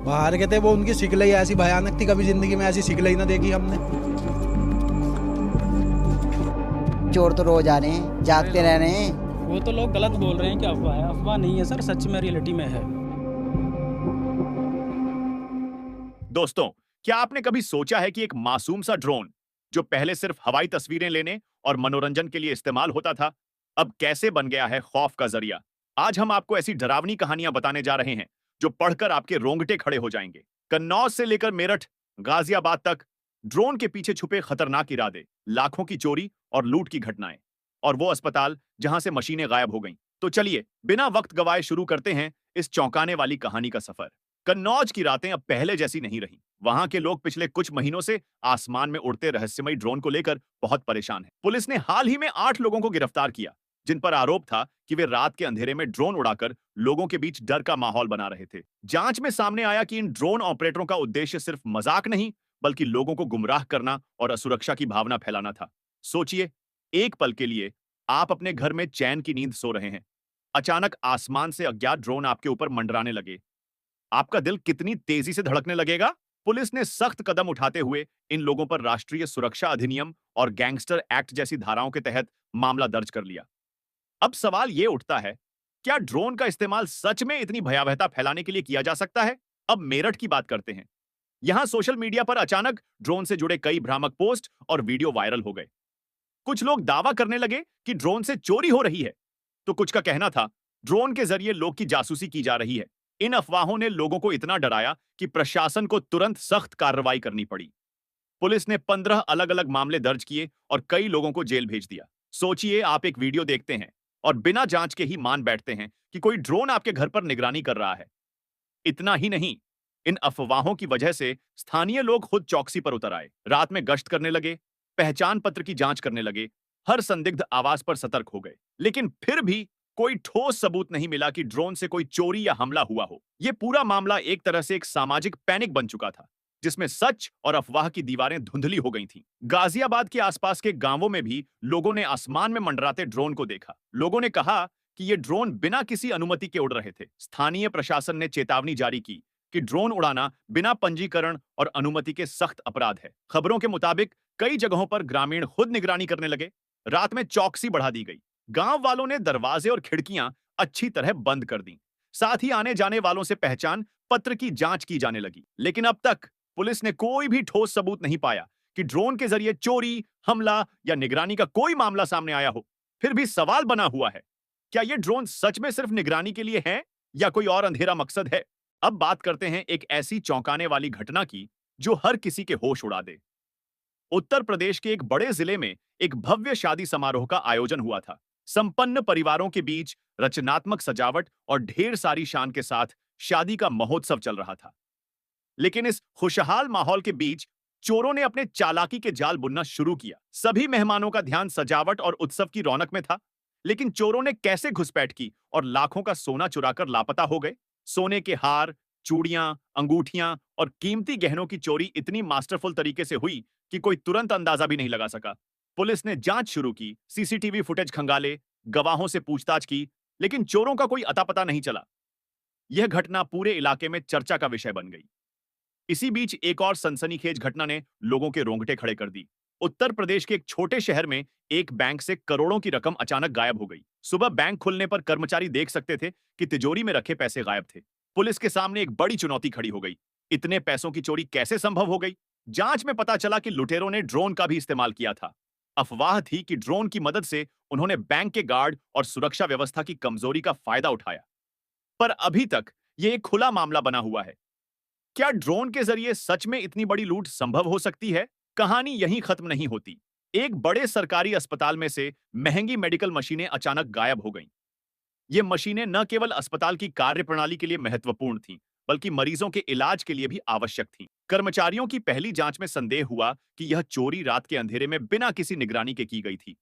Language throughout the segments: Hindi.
बाहर के थे वो, उनकी शिक्ल ही ऐसी भयानक थी, कभी जिंदगी में ऐसी शिक्ल ही ना देखी हमने। चोर तो रोज आ रहे हैं, जागते रह रहे हैं। वो तो लोग गलत बोल रहे हैं कि अफवाह है। अफवाह नहीं है सर, सच में रियलिटी में है। दोस्तों, क्या आपने कभी सोचा है कि एक मासूम सा ड्रोन जो पहले सिर्फ हवाई तस्वीरें लेने और मनोरंजन के लिए इस्तेमाल होता था, अब कैसे बन गया है खौफ का जरिया? आज हम आपको ऐसी डरावनी कहानियां बताने जा रहे हैं जो पढ़कर आपके रोंगटे खड़े हो जाएंगे। कन्नौज से लेकर मेरठ, गाजियाबाद तक ड्रोन के पीछे छुपे खतरनाक इरादे, लाखों की चोरी और लूट की घटनाएं, और वो अस्पताल जहां से मशीनें गायब हो गईं। तो चलिए बिना वक्त गवाए शुरू करते हैं इस चौंकाने वाली कहानी का सफर। कन्नौज की रातें अब पहले जैसी नहीं रही। वहां के लोग पिछले कुछ महीनों से आसमान में उड़ते रहस्यमयी ड्रोन को लेकर बहुत परेशान हैं। पुलिस ने हाल ही में 8 लोगों को गिरफ्तार किया, जिन पर आरोप था कि वे रात के अंधेरे में ड्रोन उड़ाकर लोगों के बीच डर का माहौल बना रहे थे। जांच में सामने आया कि इन ड्रोन ऑपरेटरों का उद्देश्य सिर्फ मजाक नहीं, बल्कि लोगों को गुमराह करना और असुरक्षा की भावना फैलाना था। सोचिए, एक पल के लिए आप अपने घर में चैन की नींद सो रहे हैं, अचानक आसमान से अज्ञात ड्रोन आपके ऊपर मंडराने लगे। आपका दिल कितनी तेजी से धड़कने लगेगा? पुलिस ने सख्त कदम उठाते हुए इन लोगों पर राष्ट्रीय सुरक्षा अधिनियम और गैंगस्टर एक्ट जैसी धाराओं के तहत मामला दर्ज कर लिया। अब सवाल यह उठता है, क्या ड्रोन का इस्तेमाल सच में इतनी भयावहता फैलाने के लिए किया जा सकता है? अब मेरठ की बात करते हैं। यहां सोशल मीडिया पर अचानक ड्रोन से जुड़े कई भ्रामक पोस्ट और वीडियो वायरल हो गए। कुछ लोग दावा करने लगे कि ड्रोन से चोरी हो रही है, तो कुछ का कहना था ड्रोन के जरिए लोग की जासूसी की जा रही है। इन अफवाहों ने लोगों को इतना डराया कि प्रशासन को तुरंत सख्त कार्रवाई करनी पड़ी। पुलिस ने 15 अलग-अलग मामले दर्ज किए और कई लोगों को जेल भेज दिया। सोचिए, आप एक वीडियो देखते हैं और बिना जांच के ही मान बैठते हैं कि कोई ड्रोन आपके घर पर निगरानी कर रहा है। इतना ही नहीं, इन अफवाहों की वजह से स्थानीय लोग खुद चौकसी पर उतर आए, रात में गश्त करने लगे, पहचान पत्र की जांच करने लगे, हर संदिग्ध आवाज पर सतर्क हो गए। लेकिन फिर भी कोई ठोस सबूत नहीं मिला कि ड्रोन से कोई चोरी या हमला हुआ हो। यह पूरा मामला एक तरह से एक सामाजिक पैनिक बन चुका था, जिसमें सच और अफवाह की दीवारें धुंधली हो गई थीं। गाजियाबाद के आसपास के गांवों में भी लोगों ने आसमान में मंडराते ड्रोन को देखा। लोगों ने कहा कि ये ड्रोन बिना किसी अनुमति के उड़ रहे थे। स्थानीय प्रशासन ने चेतावनी जारी की कि ड्रोन उड़ाना बिना पंजीकरण और अनुमति के सख्त अपराध है। खबरों के मुताबिक कई जगहों पर ग्रामीण खुद निगरानी करने लगे। रात में चौकसी बढ़ा दी गई। गांव वालों ने दरवाजे और खिड़कियां अच्छी तरह बंद कर दी। साथ ही आने जाने वालों से पहचान पत्र की जांच की जाने लगी। लेकिन अब तक पुलिस ने कोई भी ठोस सबूत नहीं पाया कि ड्रोन के जरिए चोरी, हमला या निगरानी का कोई मामला सामने आया हो। फिर भी सवाल बना हुआ है, क्या ये ड्रोन सच में सिर्फ निगरानी के लिए है या कोई और अंधेरा मकसद है? अब बात करते हैं एक ऐसी चौंकाने वाली घटना की जो हर किसी के होश उड़ा दे। उत्तर प्रदेश के एक बड़े जिले में एक भव्य शादी समारोह का आयोजन हुआ था। संपन्न परिवारों के बीच रचनात्मक सजावट और ढेर सारी शान के साथ शादी का महोत्सव चल रहा था। लेकिन इस खुशहाल माहौल के बीच चोरों ने अपने चालाकी के जाल बुनना शुरू किया। सभी मेहमानों का ध्यान सजावट और उत्सव की रौनक में था, लेकिन चोरों ने कैसे घुसपैठ की और लाखों का सोना चुराकर लापता हो गए। सोने के हार, चूड़ियां, अंगूठियां और कीमती गहनों की चोरी इतनी मास्टरफुल तरीके से हुई कि कोई तुरंत अंदाजा भी नहीं लगा सका। पुलिस ने जांच शुरू की, सीसीटीवी फुटेज खंगाले, गवाहों से पूछताछ की, लेकिन चोरों का कोई अता पता नहीं चला। यह घटना पूरे इलाके में चर्चा का विषय बन गई। इसी बीच एक और सनसनीखेज घटना ने लोगों के रोंगटे खड़े कर दी। उत्तर प्रदेश के एक छोटे शहर में एक बैंक से करोड़ों की रकम अचानक गायब हो गई। सुबह बैंक खुलने पर कर्मचारी देख सकते थे कि तिजोरी में रखे पैसे गायब थे। पुलिस के सामने एक बड़ी चुनौती खड़ी हो गई। इतने पैसों की चोरी कैसे संभव हो गई? जांच में पता चला कि लुटेरों ने ड्रोन का भी इस्तेमाल किया था। अफवाह थी कि ड्रोन की मदद से उन्होंने बैंक के गार्ड और सुरक्षा व्यवस्था की कमजोरी का फायदा उठाया। पर अभी तक यह एक खुला मामला बना हुआ है। क्या ड्रोन के जरिए सच में इतनी बड़ी लूट संभव हो सकती है? कहानी यहीं खत्म नहीं होती। एक बड़े सरकारी अस्पताल में से महंगी मेडिकल मशीनें अचानक गायब हो गईं। ये मशीनें न केवल अस्पताल की कार्यप्रणाली के लिए महत्वपूर्ण थीं, बल्कि मरीजों के इलाज के लिए भी आवश्यक थीं। कर्मचारियों की पहली जांच में संदेह हुआ कि यह चोरी रात के अंधेरे में बिना किसी निगरानी के की गई थी।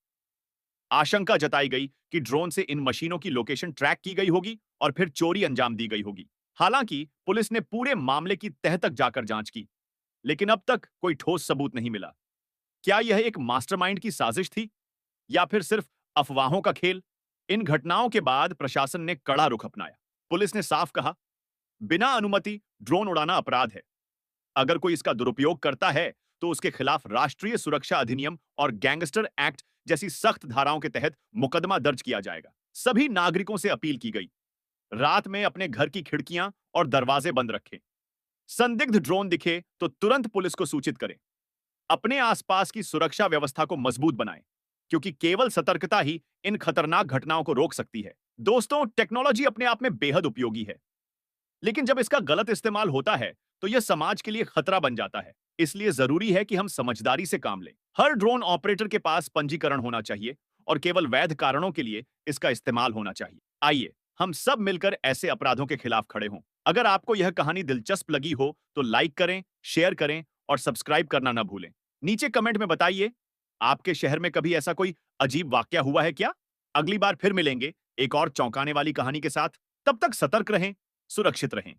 आशंका जताई गई कि ड्रोन से इन मशीनों की लोकेशन ट्रैक की गई होगी और फिर चोरी अंजाम दी गई होगी। हालांकि पुलिस ने पूरे मामले की तह तक जाकर जांच की, लेकिन अब तक कोई ठोस सबूत नहीं मिला। क्या यह एक मास्टरमाइंड की साजिश थी या फिर सिर्फ अफवाहों का खेल? इन घटनाओं के बाद प्रशासन ने कड़ा रुख अपनाया। पुलिस ने साफ कहा बिना अनुमति ड्रोन उड़ाना अपराध है। अगर कोई इसका दुरुपयोग करता है तो उसके खिलाफ राष्ट्रीय सुरक्षा अधिनियम और गैंगस्टर एक्ट जैसी सख्त धाराओं के तहत मुकदमा दर्ज किया जाएगा। सभी नागरिकों से अपील की गई, रात में अपने घर की खिड़कियां और दरवाजे बंद रखें। संदिग्ध ड्रोन दिखे तो तुरंत पुलिस को सूचित करें। अपने आसपास की सुरक्षा व्यवस्था को मजबूत बनाएं, क्योंकि केवल सतर्कता ही इन खतरनाक घटनाओं को रोक सकती है। दोस्तों, टेक्नोलॉजी अपने आप में बेहद उपयोगी है, लेकिन जब इसका गलत इस्तेमाल होता है तो यह समाज के लिए खतरा बन जाता है। इसलिए जरूरी है कि हम समझदारी से काम लें। हर ड्रोन ऑपरेटर के पास पंजीकरण होना चाहिए और केवल वैध कारणों के लिए इसका इस्तेमाल होना चाहिए। आइए हम सब मिलकर ऐसे अपराधों के खिलाफ खड़े हों। अगर आपको यह कहानी दिलचस्प लगी हो तो लाइक करें, शेयर करें और सब्सक्राइब करना ना भूलें। नीचे कमेंट में बताइए, आपके शहर में कभी ऐसा कोई अजीब वाकया हुआ है क्या? अगली बार फिर मिलेंगे एक और चौंकाने वाली कहानी के साथ। तब तक सतर्क रहें, सुरक्षित रहें।